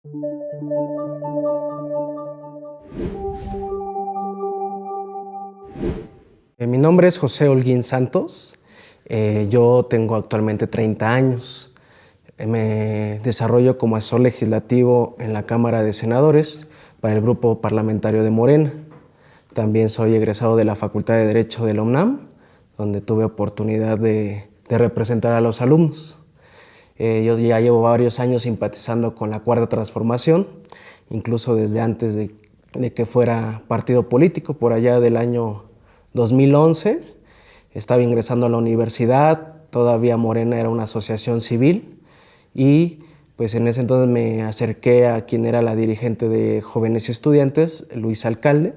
Mi nombre es José Holguín Santos. Yo tengo actualmente 30 años. Me desarrollo como asesor legislativo en la Cámara de Senadores para el grupo parlamentario de Morena. También soy egresado de la Facultad de Derecho de la UNAM, donde tuve oportunidad de representar a los alumnos. Yo ya llevo varios años simpatizando con la Cuarta Transformación, incluso desde antes de que fuera partido político, por allá del año 2011. Estaba ingresando a la universidad, todavía Morena era una asociación civil y pues en ese entonces me acerqué a quien era la dirigente de Jóvenes y Estudiantes, Luis Alcalde,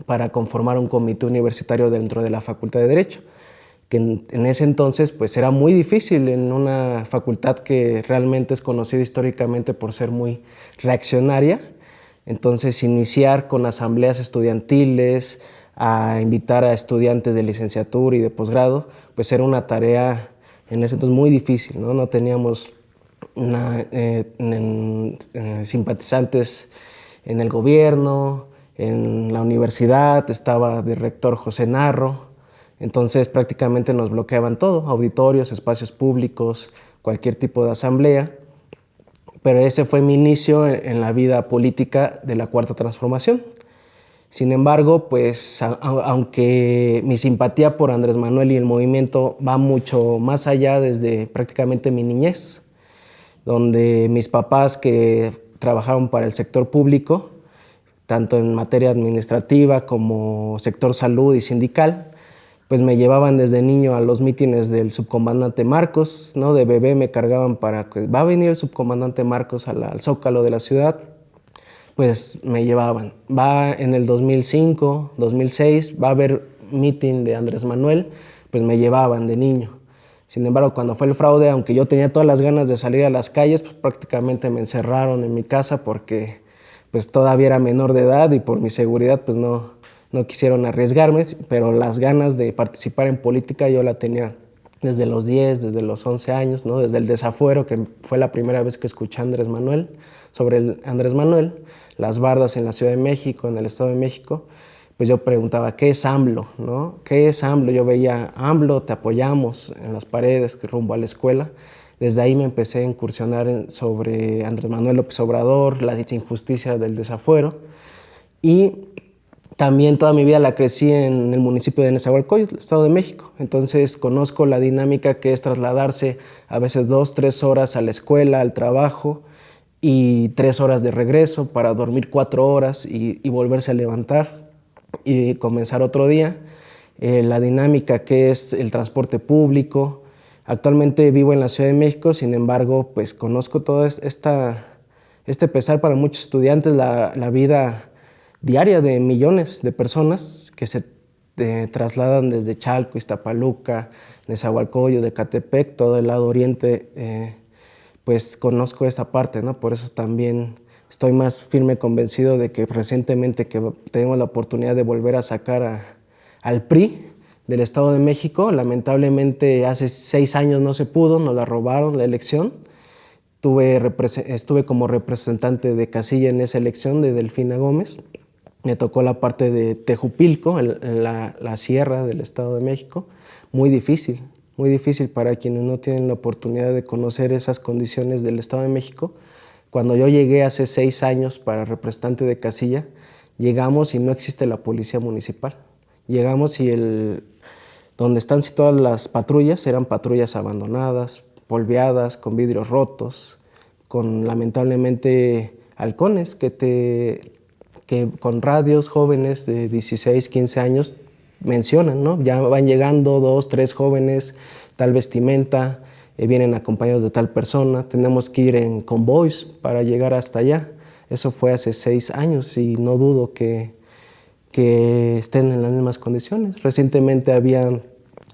para conformar un comité universitario dentro de la Facultad de Derecho, que en ese entonces pues era muy difícil en una facultad que realmente es conocida históricamente por ser muy reaccionaria. Entonces iniciar con asambleas estudiantiles, a invitar a estudiantes de licenciatura y de posgrado, pues era una tarea en ese entonces muy difícil, ¿no? No teníamos simpatizantes en el gobierno, en la universidad estaba de rector José Narro, entonces prácticamente nos bloqueaban todo, auditorios, espacios públicos, cualquier tipo de asamblea. Pero ese fue mi inicio en la vida política de la Cuarta Transformación. Sin embargo, pues aunque mi simpatía por Andrés Manuel y el movimiento va mucho más allá desde prácticamente mi niñez, donde mis papás que trabajaron para el sector público, tanto en materia administrativa como sector salud y sindical, pues me llevaban desde niño a los mítines del subcomandante Marcos, ¿no? De bebé me cargaban para que va a venir el subcomandante Marcos al Zócalo de la ciudad, pues me llevaban. Va en el 2005, 2006, va a haber meeting de Andrés Manuel, pues me llevaban de niño. Sin embargo, cuando fue el fraude, aunque yo tenía todas las ganas de salir a las calles, pues prácticamente me encerraron en mi casa porque pues todavía era menor de edad y por mi seguridad pues no quisieron arriesgarme, pero las ganas de participar en política yo la tenía desde los 10, desde los 11 años, ¿no? Desde el desafuero, que fue la primera vez que escuché a Andrés Manuel, sobre Andrés Manuel, las bardas en la Ciudad de México, en el Estado de México, pues yo preguntaba, ¿qué es AMLO? ¿No? ¿Qué es AMLO? Yo veía, AMLO, te apoyamos en las paredes rumbo a la escuela. Desde ahí me empecé a incursionar sobre Andrés Manuel López Obrador, la injusticia del desafuero, y también toda mi vida la crecí en el municipio de Nezahualcóyotl, Estado de México. Entonces conozco la dinámica que es trasladarse a veces 2, 3 horas a la escuela, al trabajo y 3 horas de regreso para dormir 4 horas y volverse a levantar y comenzar otro día. La dinámica que es el transporte público. Actualmente vivo en la Ciudad de México, sin embargo, pues conozco todo este pesar para muchos estudiantes, la vida diaria de millones de personas que se trasladan desde Chalco, Iztapaluca, Nezahualcóyotl, Ecatepec, todo el lado oriente, pues conozco esta parte, ¿no? Por eso también estoy más firme convencido de que recientemente que tenemos la oportunidad de volver a sacar al PRI del Estado de México, lamentablemente hace 6 años no se pudo, nos la robaron la elección. Estuve como representante de casilla en esa elección de Delfina Gómez. Me tocó la parte de Tejupilco, la sierra del Estado de México. Muy difícil para quienes no tienen la oportunidad de conocer esas condiciones del Estado de México. Cuando yo llegué hace 6 años para representante de casilla, llegamos y no existe la policía municipal. Llegamos y donde están situadas las patrullas eran patrullas abandonadas, polveadas, con vidrios rotos, con lamentablemente halcones que con radios jóvenes de 16, 15 años mencionan, ¿no? Ya van llegando 2, 3 jóvenes, tal vestimenta, vienen acompañados de tal persona, tenemos que ir en convoys para llegar hasta allá. Eso fue hace 6 años y no dudo que estén en las mismas condiciones. Recientemente había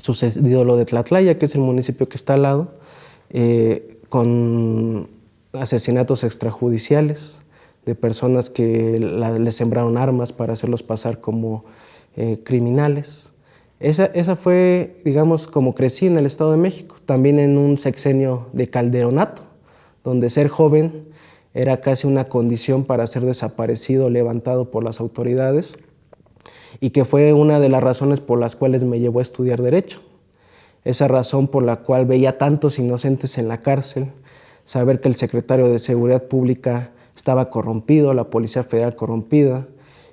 sucedido lo de Tlatlaya, que es el municipio que está al lado, con asesinatos extrajudiciales de personas que les sembraron armas para hacerlos pasar como criminales. Esa fue, digamos, como crecí en el Estado de México, también en un sexenio de calderonato, donde ser joven era casi una condición para ser desaparecido o levantado por las autoridades, y que fue una de las razones por las cuales me llevó a estudiar Derecho. Esa razón por la cual veía tantos inocentes en la cárcel, saber que el secretario de Seguridad Pública estaba corrompido, la Policía Federal corrompida,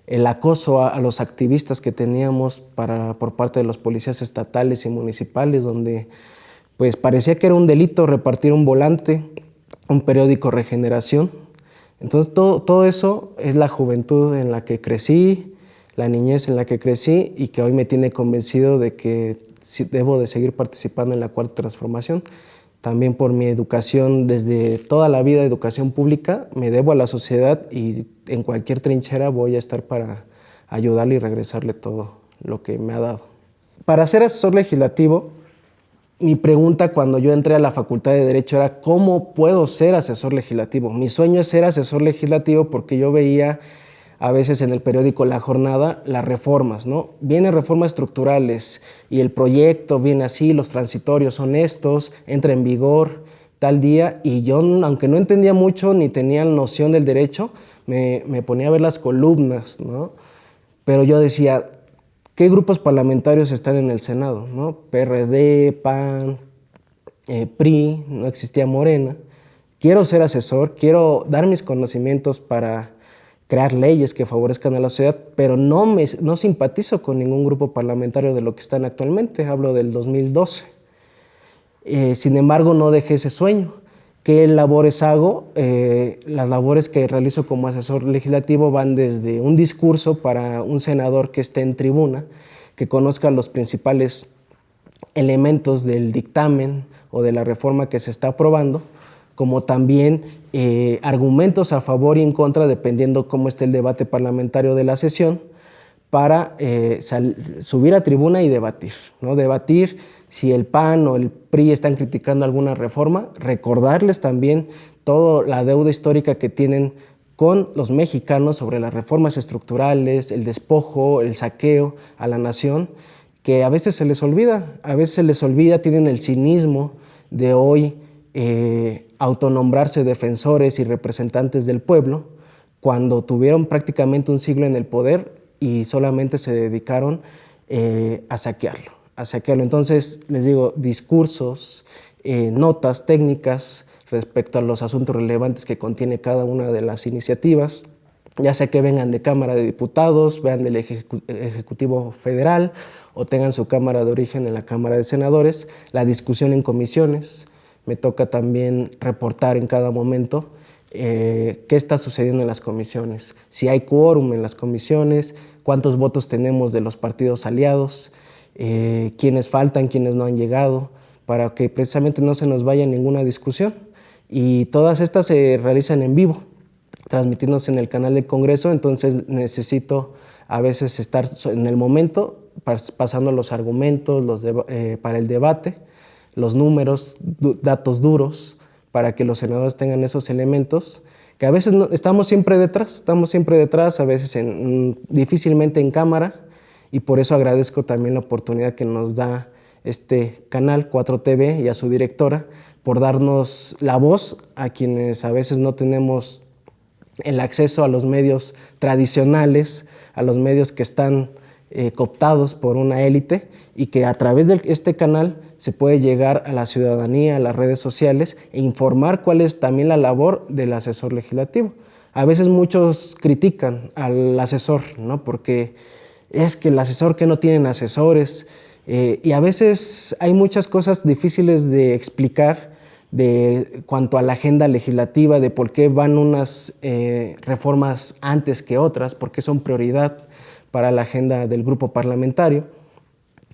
el acoso a los activistas que teníamos por parte de los policías estatales y municipales, donde pues parecía que era un delito repartir un volante, un periódico Regeneración. Entonces todo eso es la juventud en la que crecí, la niñez en la que crecí, y que hoy me tiene convencido de que debo de seguir participando en la Cuarta Transformación. También por mi educación, desde toda la vida, educación pública, me debo a la sociedad, y en cualquier trinchera voy a estar para ayudarle y regresarle todo lo que me ha dado. Para ser asesor legislativo, mi pregunta cuando yo entré a la Facultad de Derecho era ¿cómo puedo ser asesor legislativo? Mi sueño es ser asesor legislativo porque yo veía a veces en el periódico La Jornada las reformas, ¿no? Vienen reformas estructurales y el proyecto viene así, los transitorios son estos, entra en vigor tal día, y yo, aunque no entendía mucho ni tenía noción del derecho, me ponía a ver las columnas, ¿no? Pero yo decía, ¿qué grupos parlamentarios están en el Senado, ¿no? PRD, PAN, PRI, no existía Morena. Quiero ser asesor, quiero dar mis conocimientos para crear leyes que favorezcan a la sociedad, pero no simpatizo con ningún grupo parlamentario de lo que están actualmente, hablo del 2012. Sin embargo, no dejé ese sueño. ¿Qué labores hago? Las labores que realizo como asesor legislativo van desde un discurso para un senador que esté en tribuna, que conozca los principales elementos del dictamen o de la reforma que se está aprobando, como también argumentos a favor y en contra, dependiendo cómo esté el debate parlamentario de la sesión, para subir a tribuna y debatir, ¿no? Debatir si el PAN o el PRI están criticando alguna reforma, recordarles también toda la deuda histórica que tienen con los mexicanos sobre las reformas estructurales, el despojo, el saqueo a la nación, que a veces se les olvida, tienen el cinismo de hoy autonombrarse defensores y representantes del pueblo, cuando tuvieron prácticamente un siglo en el poder y solamente se dedicaron a saquearlo. Entonces, les digo, discursos, notas técnicas respecto a los asuntos relevantes que contiene cada una de las iniciativas, ya sea que vengan de Cámara de Diputados, vean del Ejecutivo Federal o tengan su Cámara de origen en la Cámara de Senadores, la discusión en comisiones. Me toca también reportar en cada momento qué está sucediendo en las comisiones, si hay quórum en las comisiones, cuántos votos tenemos de los partidos aliados, quiénes faltan, quiénes no han llegado, para que precisamente no se nos vaya ninguna discusión. Y todas estas se realizan en vivo, transmitiéndose en el canal del Congreso, entonces necesito a veces estar en el momento pasando los argumentos para el debate, los números, datos duros, para que los senadores tengan esos elementos, que a veces estamos siempre detrás, a veces difícilmente en cámara, y por eso agradezco también la oportunidad que nos da este canal 4TV y a su directora por darnos la voz a quienes a veces no tenemos el acceso a los medios tradicionales, a los medios que están cooptados por una élite, y que a través de este canal se puede llegar a la ciudadanía, a las redes sociales e informar cuál es también la labor del asesor legislativo. A veces muchos critican al asesor, ¿no? Porque es que el asesor que no tienen asesores, y a veces hay muchas cosas difíciles de explicar de cuanto a la agenda legislativa, de por qué van unas reformas antes que otras, por qué son prioridad para la agenda del grupo parlamentario.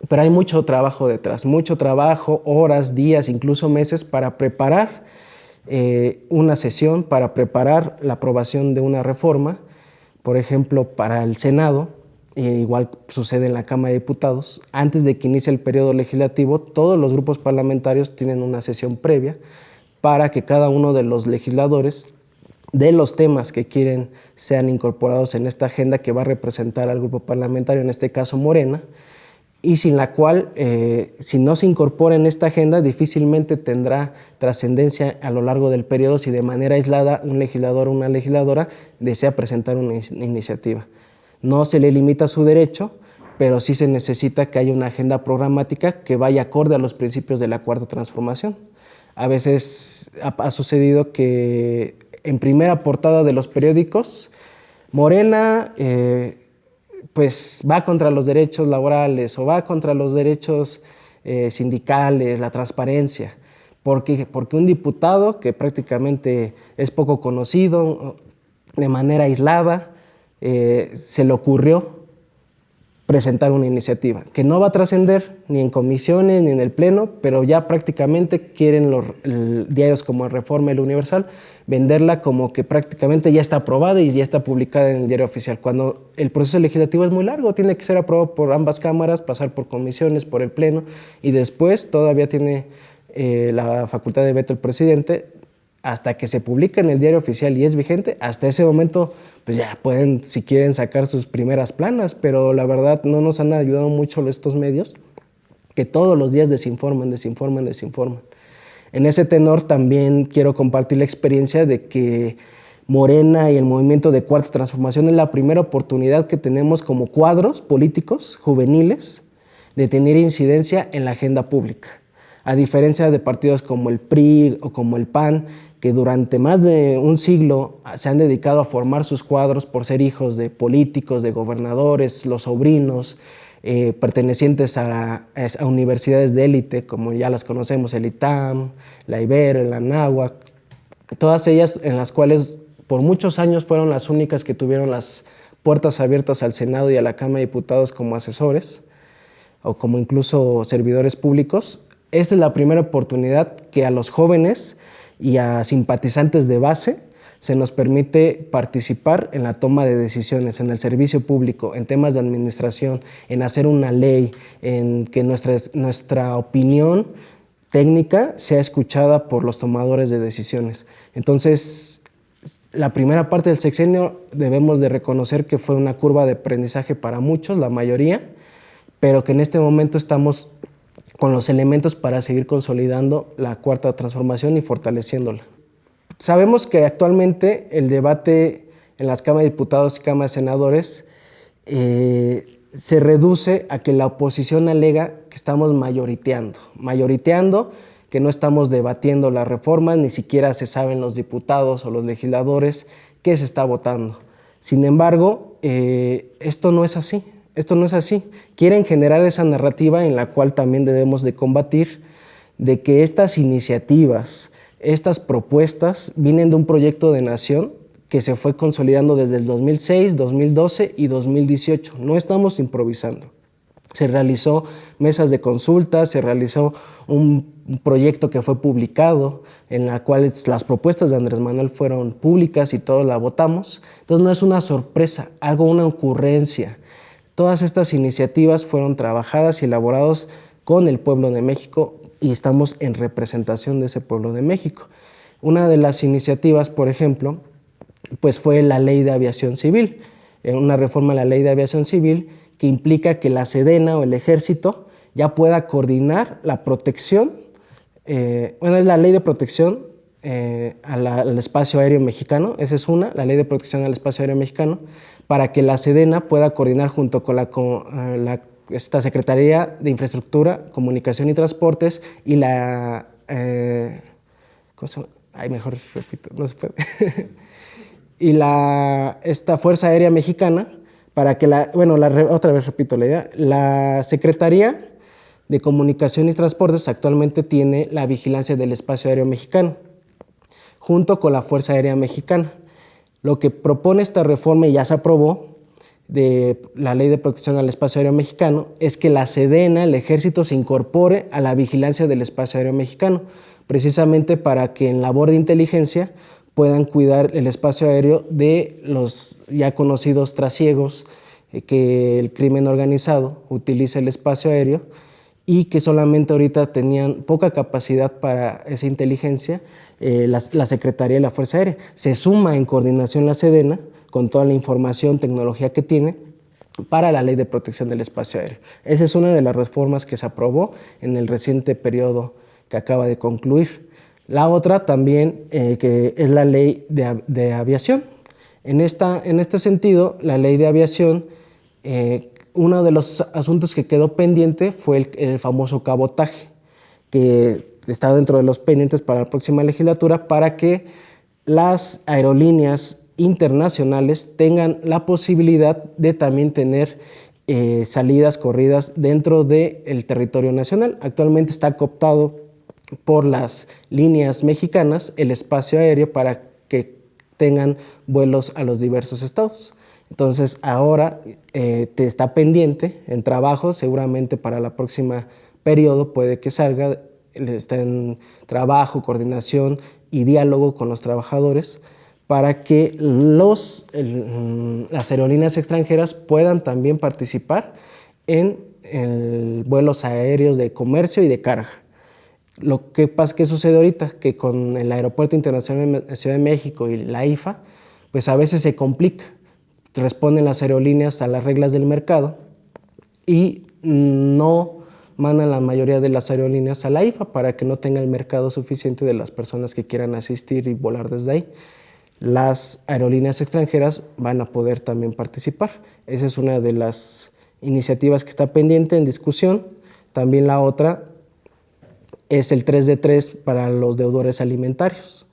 Pero hay mucho trabajo detrás, mucho trabajo, horas, días, incluso meses para preparar una sesión, para preparar la aprobación de una reforma. Por ejemplo, para el Senado, igual sucede en la Cámara de Diputados, antes de que inicie el periodo legislativo, todos los grupos parlamentarios tienen una sesión previa para que cada uno de los legisladores de los temas que quieren sean incorporados en esta agenda que va a representar al grupo parlamentario, en este caso Morena, y sin la cual, si no se incorpora en esta agenda, difícilmente tendrá trascendencia a lo largo del periodo si de manera aislada un legislador o una legisladora desea presentar una iniciativa. No se le limita su derecho, pero sí se necesita que haya una agenda programática que vaya acorde a los principios de la Cuarta Transformación. A veces ha sucedido que en primera portada de los periódicos, Morena pues va contra los derechos laborales o va contra los derechos sindicales, la transparencia, porque un diputado que prácticamente es poco conocido, de manera aislada, se le ocurrió presentar una iniciativa que no va a trascender ni en comisiones ni en el Pleno, pero ya prácticamente quieren los diarios como Reforma y El Universal venderla como que prácticamente ya está aprobada y ya está publicada en el diario oficial, cuando el proceso legislativo es muy largo, tiene que ser aprobado por ambas cámaras, pasar por comisiones, por el Pleno, y después todavía tiene la facultad de veto el presidente. Hasta que se publica en el diario oficial y es vigente, hasta ese momento pues ya pueden, si quieren, sacar sus primeras planas, pero la verdad no nos han ayudado mucho estos medios, que todos los días desinforman. En ese tenor también quiero compartir la experiencia de que Morena y el movimiento de Cuarta Transformación es la primera oportunidad que tenemos como cuadros políticos juveniles de tener incidencia en la agenda pública. A diferencia de partidos como el PRI o como el PAN, que durante más de un siglo se han dedicado a formar sus cuadros por ser hijos de políticos, de gobernadores, los sobrinos, pertenecientes a universidades de élite, como ya las conocemos, el ITAM, la Ibero, la Anáhuac, todas ellas en las cuales por muchos años fueron las únicas que tuvieron las puertas abiertas al Senado y a la Cámara de Diputados como asesores o como incluso servidores públicos. Esta es la primera oportunidad que a los jóvenes y a simpatizantes de base se nos permite participar en la toma de decisiones, en el servicio público, en temas de administración, en hacer una ley, en que nuestra opinión técnica sea escuchada por los tomadores de decisiones. Entonces, la primera parte del sexenio debemos de reconocer que fue una curva de aprendizaje para muchos, la mayoría, pero que en este momento estamos con los elementos para seguir consolidando la Cuarta Transformación y fortaleciéndola. Sabemos que actualmente el debate en las cámaras de diputados y cámaras de senadores se reduce a que la oposición alega que estamos mayoriteando, que no estamos debatiendo las reformas, ni siquiera se saben los diputados o los legisladores qué se está votando. Sin embargo, esto no es así. Quieren generar esa narrativa en la cual también debemos de combatir, de que estas iniciativas, estas propuestas vienen de un proyecto de nación que se fue consolidando desde el 2006, 2012 y 2018. No estamos improvisando. Se realizó mesas de consulta, se realizó un proyecto que fue publicado, en la cual las propuestas de Andrés Manuel fueron públicas y todos la votamos. Entonces no es una sorpresa, una ocurrencia. Todas estas iniciativas fueron trabajadas y elaboradas con el pueblo de México y estamos en representación de ese pueblo de México. Una de las iniciativas, por ejemplo, pues fue la Ley de Aviación Civil, una reforma a la Ley de Aviación Civil que implica que la Sedena o el Ejército ya pueda coordinar la protección, es la Ley de Protección al Espacio Aéreo Mexicano, esa es la Ley de Protección al Espacio Aéreo Mexicano, para que la Sedena pueda coordinar junto con esta Secretaría de Infraestructura, Comunicación y Transportes y la... mejor repito, no se puede. Y esta Fuerza Aérea Mexicana, para que otra vez repito la idea, la Secretaría de Comunicación y Transportes actualmente tiene la vigilancia del Espacio Aéreo Mexicano, junto con la Fuerza Aérea Mexicana. Lo que propone esta reforma, y ya se aprobó, de la Ley de Protección al Espacio Aéreo Mexicano, es que la Sedena, el Ejército, se incorpore a la vigilancia del Espacio Aéreo Mexicano, precisamente para que en labor de inteligencia puedan cuidar el espacio aéreo de los ya conocidos trasiegos que el crimen organizado utiliza el espacio aéreo y que solamente ahorita tenían poca capacidad para esa inteligencia, la Secretaría de la Fuerza Aérea. Se suma en coordinación la Sedena con toda la información, tecnología que tiene para la Ley de Protección del Espacio Aéreo. Esa es una de las reformas que se aprobó en el reciente periodo que acaba de concluir. La otra también, que es la Ley de Aviación. En este sentido, la Ley de Aviación, uno de los asuntos que quedó pendiente fue el famoso cabotaje, que está dentro de los pendientes para la próxima legislatura, para que las aerolíneas internacionales tengan la posibilidad de también tener salidas, corridas dentro del territorio nacional. Actualmente está cooptado por las líneas mexicanas el espacio aéreo para que tengan vuelos a los diversos estados. Entonces ahora te está pendiente en trabajo, seguramente para la próxima periodo puede que salga, está en trabajo, coordinación y diálogo con los trabajadores para que las aerolíneas extranjeras puedan también participar en vuelos aéreos de comercio y de carga. Lo que pasa, ¿qué sucede ahorita? Que con el Aeropuerto Internacional de Ciudad de México y la IFA, pues a veces se complica. Responden las aerolíneas a las reglas del mercado y no mandan la mayoría de las aerolíneas a la IFA para que no tenga el mercado suficiente de las personas que quieran asistir y volar desde ahí. Las aerolíneas extranjeras van a poder también participar. Esa es una de las iniciativas que está pendiente en discusión. También la otra es el 3 de 3 para los deudores alimentarios.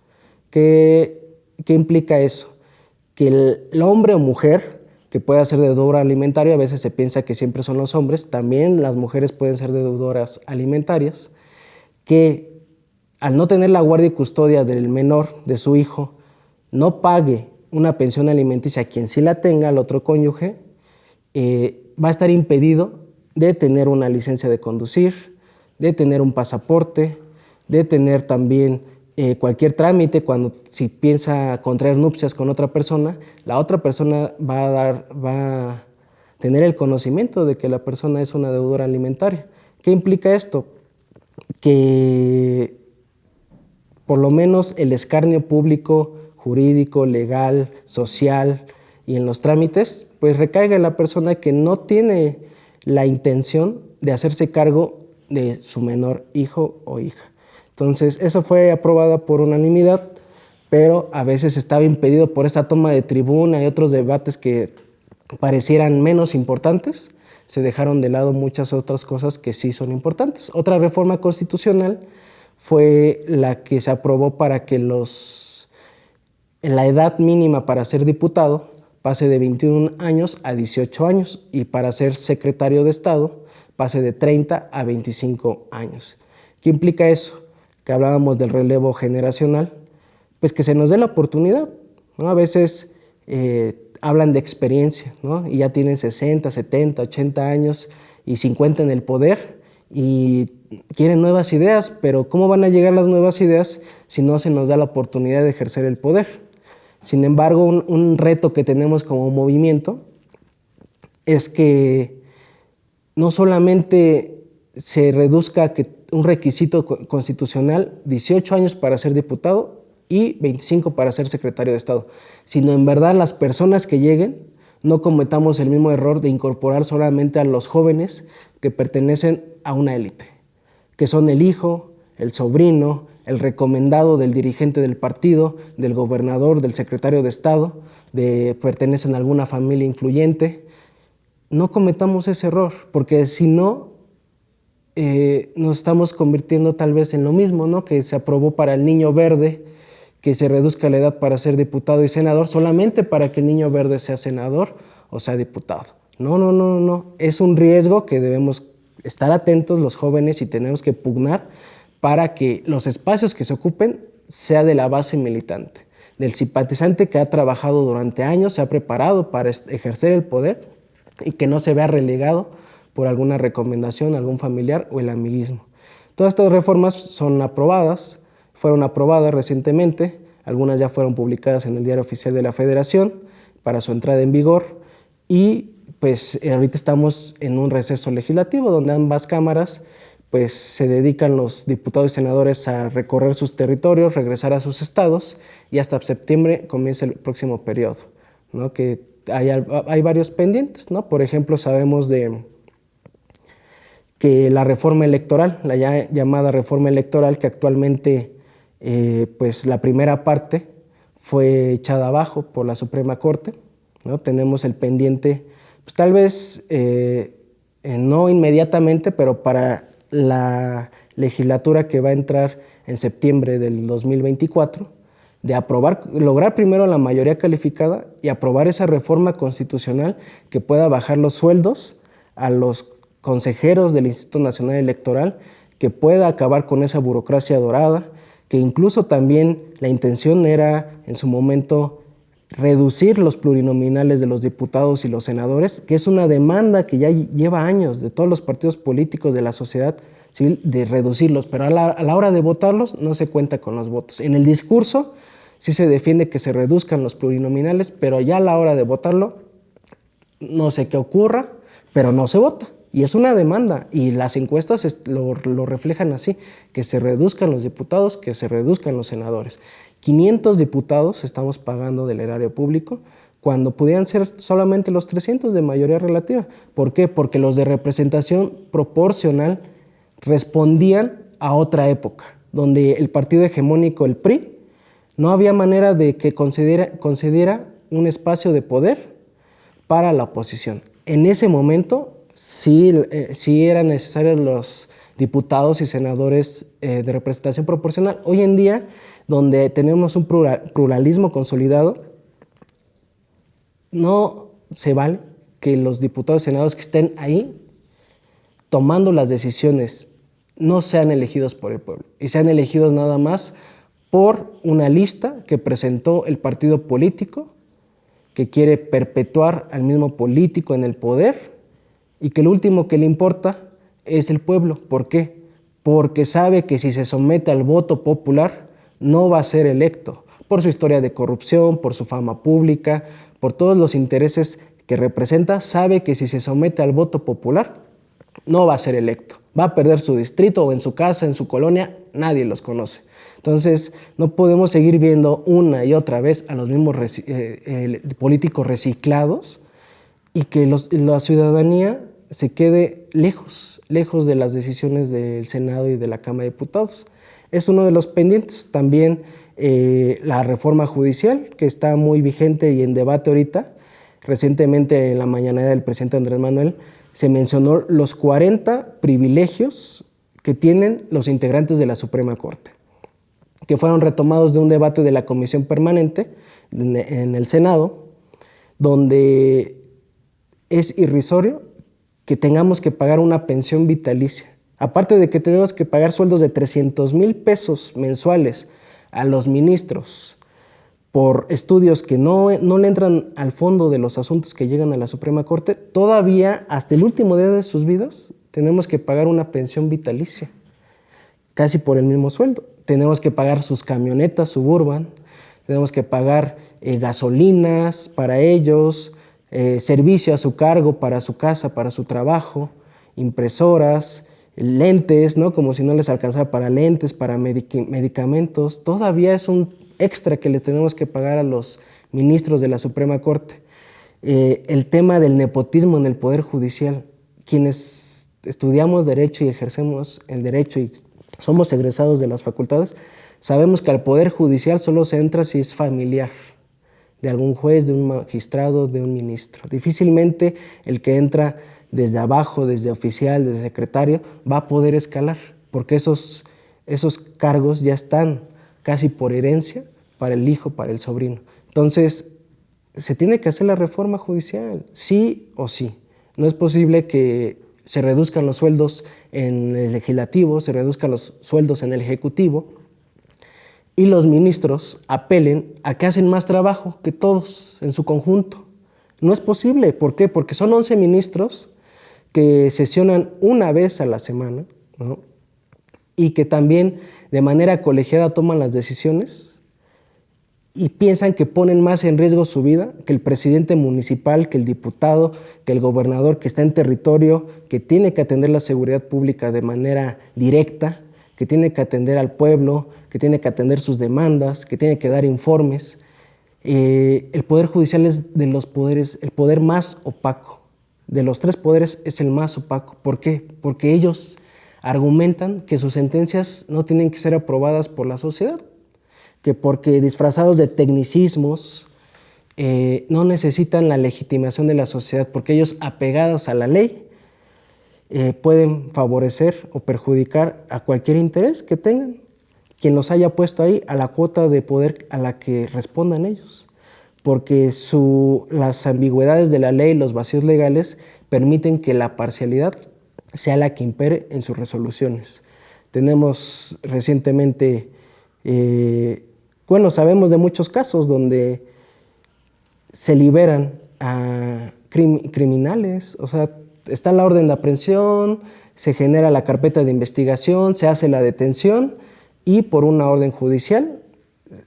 ¿Qué implica eso? Que el hombre o mujer que pueda ser deudor alimentario, a veces se piensa que siempre son los hombres, también las mujeres pueden ser deudoras alimentarias, que al no tener la guardia y custodia del menor, de su hijo, no pague una pensión alimenticia a quien sí la tenga, al otro cónyuge, va a estar impedido de tener una licencia de conducir, de tener un pasaporte, de tener también cualquier trámite. Si piensa contraer nupcias con otra persona, la otra persona va a tener el conocimiento de que la persona es una deudora alimentaria. ¿Qué implica esto? Que por lo menos el escarnio público, jurídico, legal, social y en los trámites, pues recaiga en la persona que no tiene la intención de hacerse cargo de su menor hijo o hija. Entonces, eso fue aprobado por unanimidad, pero a veces estaba impedido por esta toma de tribuna y otros debates que parecieran menos importantes. Se dejaron de lado muchas otras cosas que sí son importantes. Otra reforma constitucional fue la que se aprobó para que la edad mínima para ser diputado pase de 21 años a 18 años y para ser secretario de Estado pase de 30 a 25 años. ¿Qué implica eso? Que hablábamos del relevo generacional, pues que se nos dé la oportunidad, ¿no? A veces hablan de experiencia, ¿no? Y ya tienen 60, 70, 80 años y 50 en el poder y quieren nuevas ideas, pero ¿cómo van a llegar las nuevas ideas si no se nos da la oportunidad de ejercer el poder? Sin embargo, un reto que tenemos como movimiento es que no solamente se reduzca que un requisito constitucional, 18 años para ser diputado y 25 para ser secretario de Estado, sino en verdad las personas que lleguen no cometamos el mismo error de incorporar solamente a los jóvenes que pertenecen a una élite, que son el hijo, el sobrino, el recomendado del dirigente del partido, del gobernador, del secretario de Estado, pertenecen a alguna familia influyente. No cometamos ese error, porque si no, nos estamos convirtiendo tal vez en lo mismo, ¿no? Que se aprobó para el niño verde, que se reduzca la edad para ser diputado y senador, solamente para que el niño verde sea senador o sea diputado. No. Es un riesgo que debemos estar atentos los jóvenes y tenemos que pugnar para que los espacios que se ocupen sea de la base militante, del simpatizante que ha trabajado durante años, se ha preparado para ejercer el poder y que no se vea relegado por alguna recomendación, algún familiar o el amiguismo. Todas estas reformas fueron aprobadas recientemente, algunas ya fueron publicadas en el Diario Oficial de la Federación para su entrada en vigor y pues ahorita estamos en un receso legislativo donde ambas cámaras pues se dedican los diputados y senadores a recorrer sus territorios, regresar a sus estados y hasta septiembre comienza el próximo periodo, ¿no? Que hay varios pendientes, ¿no? Por ejemplo, sabemos que la reforma electoral, la ya llamada reforma electoral, que actualmente pues la primera parte fue echada abajo por la Suprema Corte, ¿no? Tenemos el pendiente, pues tal vez no inmediatamente, pero para la legislatura que va a entrar en septiembre del 2024, de lograr primero la mayoría calificada y aprobar esa reforma constitucional que pueda bajar los sueldos a los consejeros del Instituto Nacional Electoral, que pueda acabar con esa burocracia dorada, que incluso también la intención era en su momento reducir los plurinominales de los diputados y los senadores, que es una demanda que ya lleva años de todos los partidos políticos de la sociedad civil, de reducirlos, pero a la hora de votarlos no se cuenta con los votos. En el discurso sí se defiende que se reduzcan los plurinominales, pero ya a la hora de votarlo no sé qué ocurra, pero no se vota. Y es una demanda, y las encuestas lo reflejan así, que se reduzcan los diputados, que se reduzcan los senadores. 500 diputados estamos pagando del erario público, cuando pudieran ser solamente los 300 de mayoría relativa. ¿Por qué? Porque los de representación proporcional respondían a otra época, donde el partido hegemónico, el PRI, no había manera de que concediera un espacio de poder para la oposición. En ese momento sí eran necesarios los diputados y senadores de representación proporcional. Hoy en día, donde tenemos un pluralismo consolidado, no se vale que los diputados y senadores que estén ahí tomando las decisiones no sean elegidos por el pueblo y sean elegidos nada más por una lista que presentó el partido político que quiere perpetuar al mismo político en el poder y que lo último que le importa es el pueblo. ¿Por qué? Porque sabe que si se somete al voto popular no va a ser electo, por su historia de corrupción, por su fama pública, por todos los intereses que representa. Sabe que si se somete al voto popular no va a ser electo, va a perder su distrito o en su casa, en su colonia, nadie los conoce. Entonces no podemos seguir viendo una y otra vez a los mismos políticos reciclados y que la ciudadanía se quede lejos de las decisiones del Senado y de la Cámara de Diputados. Es uno de los pendientes. También la reforma judicial, que está muy vigente y en debate ahorita. Recientemente, en la mañanera del presidente Andrés Manuel, se mencionó los 40 privilegios que tienen los integrantes de la Suprema Corte, que fueron retomados de un debate de la Comisión Permanente en el Senado, donde es irrisorio que tengamos que pagar una pensión vitalicia. Aparte de que tenemos que pagar sueldos de 300,000 pesos mensuales a los ministros por estudios que no le entran al fondo de los asuntos que llegan a la Suprema Corte, todavía hasta el último día de sus vidas tenemos que pagar una pensión vitalicia, casi por el mismo sueldo. Tenemos que pagar sus camionetas Suburban, tenemos que pagar gasolinas para ellos, servicio a su cargo para su casa, para su trabajo, impresoras, lentes, ¿no? Como si no les alcanzara para lentes, para medicamentos. Todavía es un extra que le tenemos que pagar a los ministros de la Suprema Corte. El tema del nepotismo en el Poder Judicial. Quienes estudiamos Derecho y ejercemos el Derecho y somos egresados de las facultades, sabemos que al Poder Judicial solo se entra si es familiar de algún juez, de un magistrado, de un ministro. Difícilmente el que entra desde abajo, desde oficial, desde secretario, va a poder escalar, porque esos cargos ya están casi por herencia para el hijo, para el sobrino. Entonces, se tiene que hacer la reforma judicial, sí o sí. No es posible que se reduzcan los sueldos en el legislativo, se reduzcan los sueldos en el ejecutivo y los ministros apelen a que hacen más trabajo que todos en su conjunto. No es posible. ¿Por qué? Porque son 11 ministros que sesionan una vez a la semana, ¿no? Y que también de manera colegiada toman las decisiones y piensan que ponen más en riesgo su vida que el presidente municipal, que el diputado, que el gobernador que está en territorio, que tiene que atender la seguridad pública de manera directa, que tiene que atender al pueblo, que tiene que atender sus demandas, que tiene que dar informes. El Poder Judicial es de los poderes, el poder más opaco. De los 3 poderes es el más opaco. ¿Por qué? Porque ellos argumentan que sus sentencias no tienen que ser aprobadas por la sociedad, que porque disfrazados de tecnicismos no necesitan la legitimación de la sociedad, porque ellos, apegados a la ley, pueden favorecer o perjudicar a cualquier interés que tengan, quien los haya puesto ahí, a la cuota de poder a la que respondan ellos, porque las ambigüedades de la ley, los vacíos legales, permiten que la parcialidad sea la que impere en sus resoluciones. Tenemos recientemente, sabemos de muchos casos donde se liberan a criminales, o sea, está la orden de aprehensión, se genera la carpeta de investigación, se hace la detención y por una orden judicial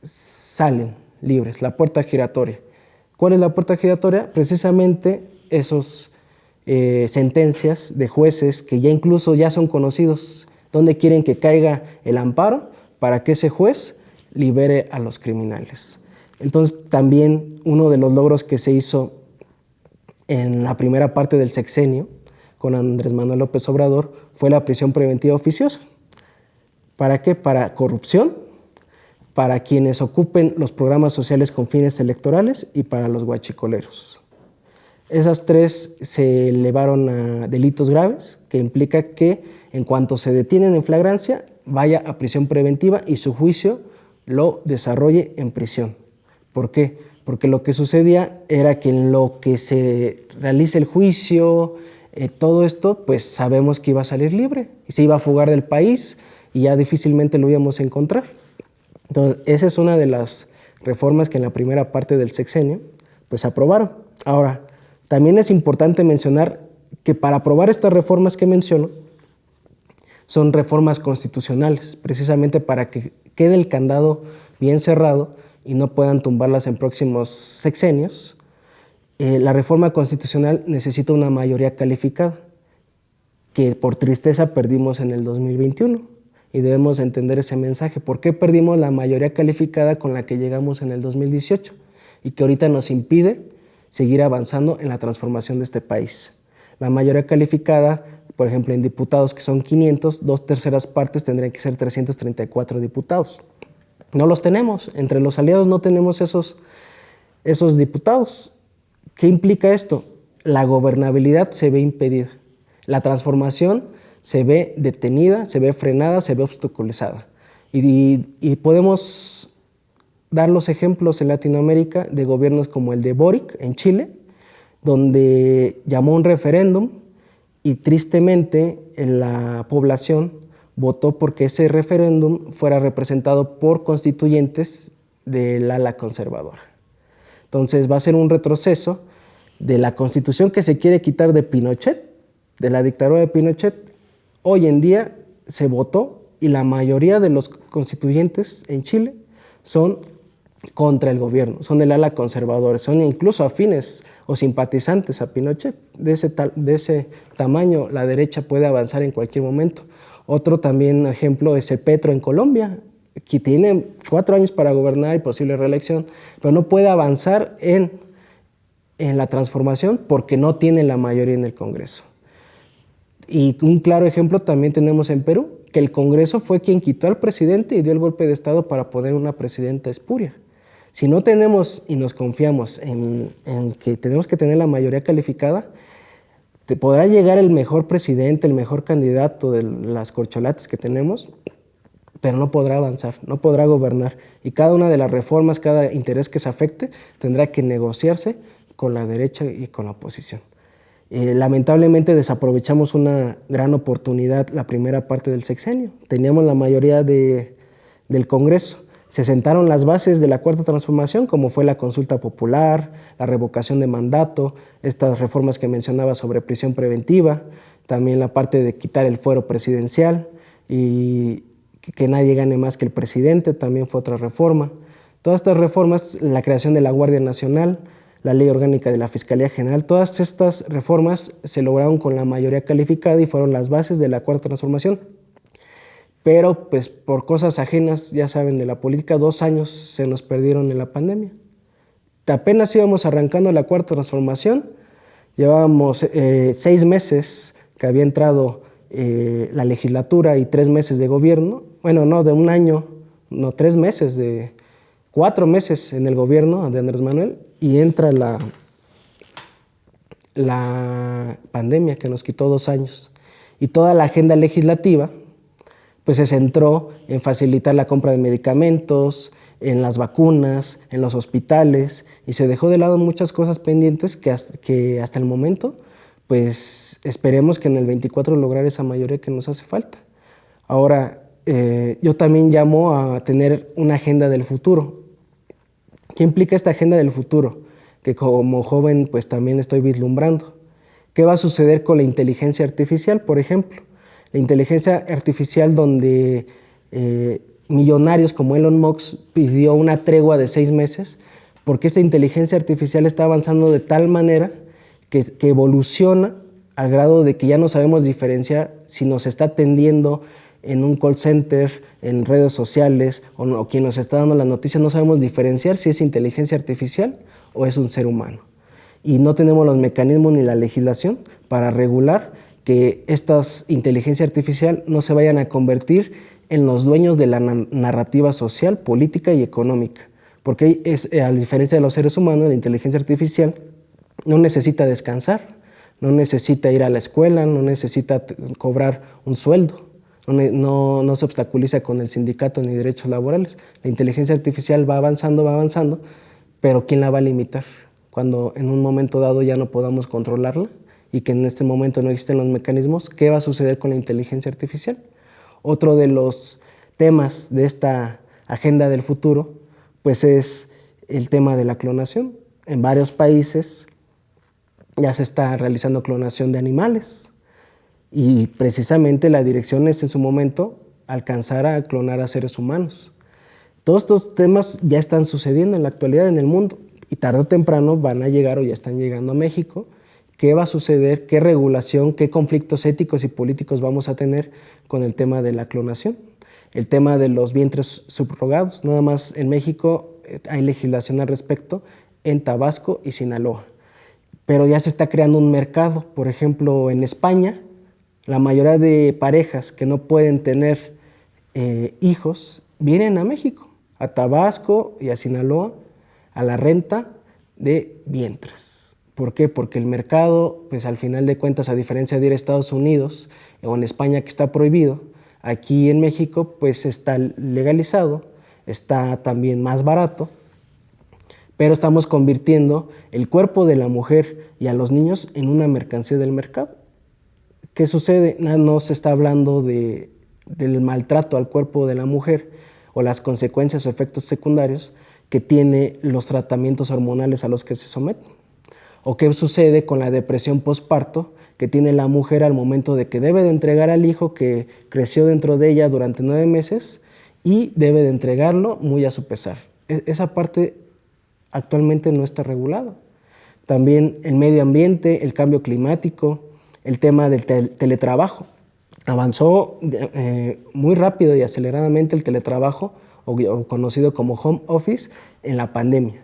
salen libres, la puerta giratoria. ¿Cuál es la puerta giratoria? Precisamente esas sentencias de jueces que ya incluso ya son conocidos, donde quieren que caiga el amparo para que ese juez libere a los criminales. Entonces, también uno de los logros que se hizo en la primera parte del sexenio con Andrés Manuel López Obrador fue la prisión preventiva oficiosa. ¿Para qué? Para corrupción, para quienes ocupen los programas sociales con fines electorales y para los guachicoleros. Esas 3 se elevaron a delitos graves, que implica que en cuanto se detienen en flagrancia, vaya a prisión preventiva y su juicio lo desarrolle en prisión. ¿Por qué? Porque lo que sucedía era que en lo que se realice el juicio, todo esto, pues sabemos que iba a salir libre y se iba a fugar del país y ya difícilmente lo íbamos a encontrar. Entonces, esa es una de las reformas que en la primera parte del sexenio pues aprobaron. Ahora, también es importante mencionar que para aprobar estas reformas que menciono, son reformas constitucionales, precisamente para que quede el candado bien cerrado y no puedan tumbarlas en próximos sexenios. La reforma constitucional necesita una mayoría calificada, que por tristeza perdimos en el 2021, y debemos entender ese mensaje. ¿Por qué perdimos la mayoría calificada con la que llegamos en el 2018 y que ahorita nos impide seguir avanzando en la transformación de este país? La mayoría calificada, por ejemplo, en diputados, que son 500, 2/3 partes tendrían que ser 334 diputados. No los tenemos, entre los aliados no tenemos esos diputados. ¿Qué implica esto? La gobernabilidad se ve impedida, la transformación se ve detenida, se ve frenada, se ve obstaculizada. Y podemos dar los ejemplos en Latinoamérica de gobiernos como el de Boric en Chile, donde llamó un referéndum y tristemente la población votó porque ese referéndum fuera representado por constituyentes del ala conservadora. Entonces va a ser un retroceso de la constitución que se quiere quitar de Pinochet, de la dictadura de Pinochet. Hoy en día se votó y la mayoría de los constituyentes en Chile son contra el gobierno, son del ala conservadora, son incluso afines o simpatizantes a Pinochet. De ese tamaño la derecha puede avanzar en cualquier momento. Otro también ejemplo es el Petro en Colombia, que tiene 4 años para gobernar y posible reelección, pero no puede avanzar en la transformación porque no tiene la mayoría en el Congreso. Y un claro ejemplo también tenemos en Perú, que el Congreso fue quien quitó al presidente y dio el golpe de Estado para poner una presidenta espuria. Si no tenemos y nos confiamos en que tenemos que tener la mayoría calificada, te podrá llegar el mejor presidente, el mejor candidato de las corcholatas que tenemos, pero no podrá avanzar, no podrá gobernar. Y cada una de las reformas, cada interés que se afecte, tendrá que negociarse con la derecha y con la oposición. Lamentablemente desaprovechamos una gran oportunidad la primera parte del sexenio. Teníamos la mayoría del Congreso. Se sentaron las bases de la Cuarta Transformación, como fue la consulta popular, la revocación de mandato, estas reformas que mencionaba sobre prisión preventiva, también la parte de quitar el fuero presidencial y que nadie gane más que el presidente, también fue otra reforma. Todas estas reformas, la creación de la Guardia Nacional, la Ley Orgánica de la Fiscalía General, todas estas reformas se lograron con la mayoría calificada y fueron las bases de la Cuarta Transformación. Pero pues por cosas ajenas, ya saben, de la política, 2 años se nos perdieron en la pandemia. apenas íbamos arrancando la cuarta transformación, llevábamos 6 meses que había entrado la legislatura y 3 meses de gobierno, bueno, no, de un año, no, 3 meses, de 4 meses en el gobierno de Andrés Manuel, y entra la pandemia que nos quitó 2 años. Y toda la agenda legislativa pues se centró en facilitar la compra de medicamentos, en las vacunas, en los hospitales, y se dejó de lado muchas cosas pendientes que hasta el momento, pues esperemos que en el 24 lograr esa mayoría que nos hace falta. Ahora, yo también llamo a tener una agenda del futuro. ¿Qué implica esta agenda del futuro? Que como joven pues también estoy vislumbrando. ¿Qué va a suceder con la inteligencia artificial, por ejemplo? La inteligencia artificial donde millonarios como Elon Musk pidió una tregua de 6 meses, porque esta inteligencia artificial está avanzando de tal manera que evoluciona al grado de que ya no sabemos diferenciar si nos está atendiendo en un call center, en redes sociales, o quien nos está dando la noticia, no sabemos diferenciar si es inteligencia artificial o es un ser humano. Y no tenemos los mecanismos ni la legislación para regular que estas inteligencia artificial no se vayan a convertir en los dueños de la narrativa social, política y económica. Porque a diferencia de los seres humanos, la inteligencia artificial no necesita descansar, no necesita ir a la escuela, no necesita cobrar un sueldo, no se obstaculiza con el sindicato ni derechos laborales. La inteligencia artificial va avanzando, pero ¿quién la va a limitar? Cuando en un momento dado ya no podamos controlarla y que en este momento no existen los mecanismos, ¿qué va a suceder con la inteligencia artificial? Otro de los temas de esta agenda del futuro, pues es el tema de la clonación. En varios países ya se está realizando clonación de animales y precisamente la dirección es en su momento alcanzar a clonar a seres humanos. Todos estos temas ya están sucediendo en la actualidad en el mundo y tarde o temprano van a llegar o ya están llegando a México. ¿Qué va a suceder? ¿Qué regulación? ¿Qué conflictos éticos y políticos vamos a tener con el tema de la clonación? El tema de los vientres subrogados. Nada más en México hay legislación al respecto, en Tabasco y Sinaloa. Pero ya se está creando un mercado. Por ejemplo, en España, la mayoría de parejas que no pueden tener hijos vienen a México, a Tabasco y a Sinaloa, a la renta de vientres. ¿Por qué? Porque el mercado, pues al final de cuentas, a diferencia de ir a Estados Unidos o en España que está prohibido, aquí en México pues está legalizado, está también más barato, pero estamos convirtiendo el cuerpo de la mujer y a los niños en una mercancía del mercado. ¿Qué sucede? No se está hablando del maltrato al cuerpo de la mujer o las consecuencias o efectos secundarios que tiene los tratamientos hormonales a los que se someten. ¿O qué sucede con la depresión postparto que tiene la mujer al momento de que debe de entregar al hijo que creció dentro de ella durante 9 meses y debe de entregarlo muy a su pesar? Esa parte actualmente no está regulado. También el medio ambiente, el cambio climático, el tema del teletrabajo. Avanzó muy rápido y aceleradamente el teletrabajo, o conocido como home office, en la pandemia.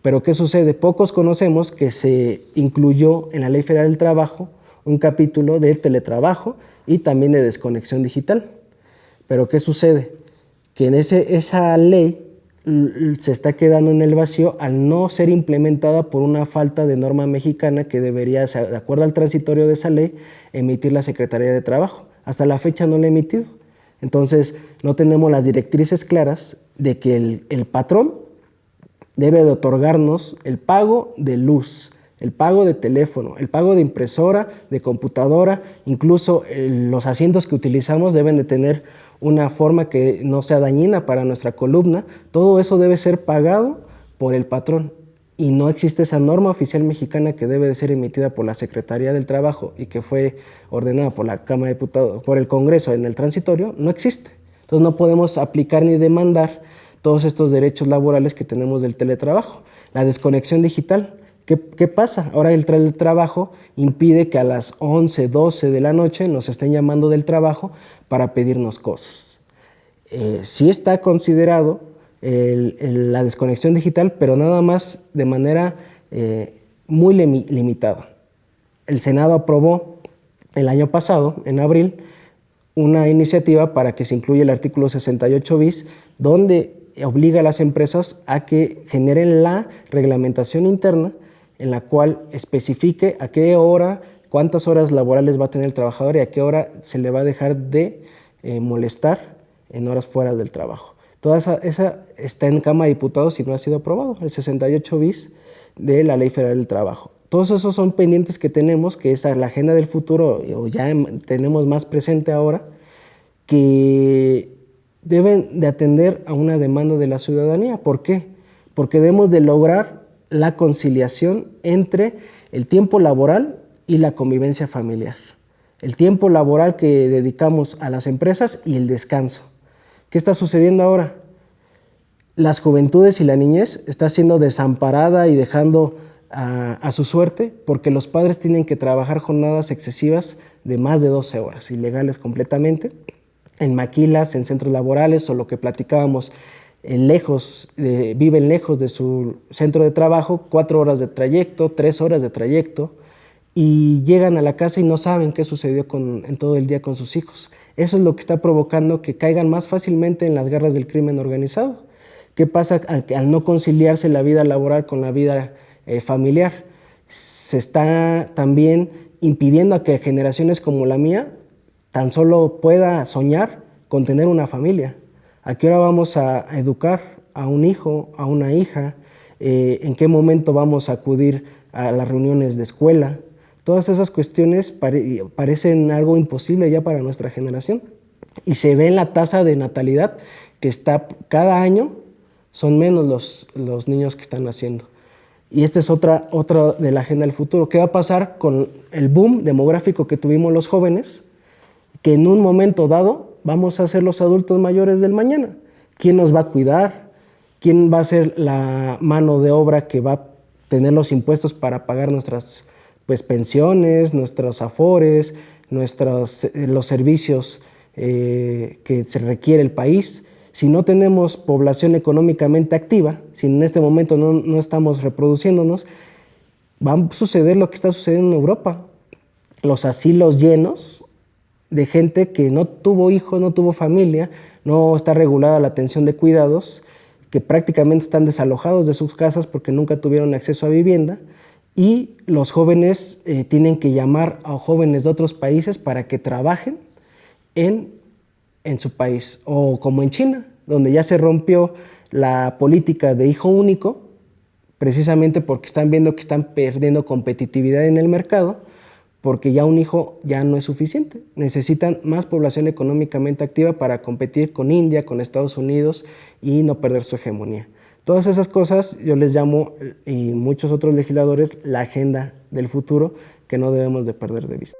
Pero ¿qué sucede? Pocos conocemos que se incluyó en la Ley Federal del Trabajo un capítulo de teletrabajo y también de desconexión digital. Pero ¿qué sucede? Que en esa ley se está quedando en el vacío al no ser implementada por una falta de norma mexicana que debería, de acuerdo al transitorio de esa ley, emitir la Secretaría de Trabajo. Hasta la fecha no la ha emitido. Entonces, no tenemos las directrices claras de que el patrón debe de otorgarnos el pago de luz, el pago de teléfono, el pago de impresora, de computadora, incluso los asientos que utilizamos deben de tener una forma que no sea dañina para nuestra columna. Todo eso debe ser pagado por el patrón y no existe esa norma oficial mexicana que debe de ser emitida por la Secretaría del Trabajo y que fue ordenada por la Cámara de Diputados, por el Congreso en el transitorio, no existe. Entonces no podemos aplicar ni demandar todos estos derechos laborales que tenemos del teletrabajo. La desconexión digital, ¿qué pasa? Ahora el teletrabajo impide que a las 11, 12 de la noche nos estén llamando del trabajo para pedirnos cosas. Sí está considerado la desconexión digital, pero nada más de manera muy limitada. El Senado aprobó el año pasado, en abril, una iniciativa para que se incluya el artículo 68 bis, donde obliga a las empresas a que generen la reglamentación interna en la cual especifique a qué hora, cuántas horas laborales va a tener el trabajador y a qué hora se le va a dejar de molestar en horas fuera del trabajo. Toda esa está en Cámara de Diputados y no ha sido aprobado, el 68 bis de la Ley Federal del Trabajo. Todos esos son pendientes que tenemos, que es la agenda del futuro, o ya tenemos más presente ahora, que deben de atender a una demanda de la ciudadanía. ¿Por qué? Porque debemos de lograr la conciliación entre el tiempo laboral y la convivencia familiar. El tiempo laboral que dedicamos a las empresas y el descanso. ¿Qué está sucediendo ahora? Las juventudes y la niñez está siendo desamparada y dejando a su suerte porque los padres tienen que trabajar jornadas excesivas de más de 12 horas, ilegales completamente, en maquilas, en centros laborales o lo que platicábamos, viven lejos de su centro de trabajo, 4 horas de trayecto, 3 horas de trayecto, y llegan a la casa y no saben qué sucedió en todo el día con sus hijos. Eso es lo que está provocando que caigan más fácilmente en las garras del crimen organizado. ¿Qué pasa al no conciliarse la vida laboral con la vida familiar? Se está también impidiendo a que generaciones como la mía tan solo pueda soñar con tener una familia. ¿A qué hora vamos a educar a un hijo, a una hija? ¿En qué momento vamos a acudir a las reuniones de escuela? Todas esas cuestiones parecen algo imposible ya para nuestra generación. Y se ve en la tasa de natalidad que está cada año, son menos los niños que están naciendo. Y esta es otra de la agenda del futuro. ¿Qué va a pasar con el boom demográfico que tuvimos los jóvenes? Que en un momento dado vamos a ser los adultos mayores del mañana. ¿Quién nos va a cuidar? ¿Quién va a ser la mano de obra que va a tener los impuestos para pagar nuestras pensiones, nuestros afores, los servicios que se requiere el país? Si no tenemos población económicamente activa, si en este momento no estamos reproduciéndonos, va a suceder lo que está sucediendo en Europa. Los asilos llenos de gente que no tuvo hijos, no tuvo familia, no está regulada la atención de cuidados, que prácticamente están desalojados de sus casas porque nunca tuvieron acceso a vivienda, y los jóvenes tienen que llamar a jóvenes de otros países para que trabajen en su país, o como en China, donde ya se rompió la política de hijo único, precisamente porque están viendo que están perdiendo competitividad en el mercado, porque ya un hijo ya no es suficiente. Necesitan más población económicamente activa para competir con India, con Estados Unidos y no perder su hegemonía. Todas esas cosas yo les llamo, y muchos otros legisladores, la agenda del futuro que no debemos de perder de vista.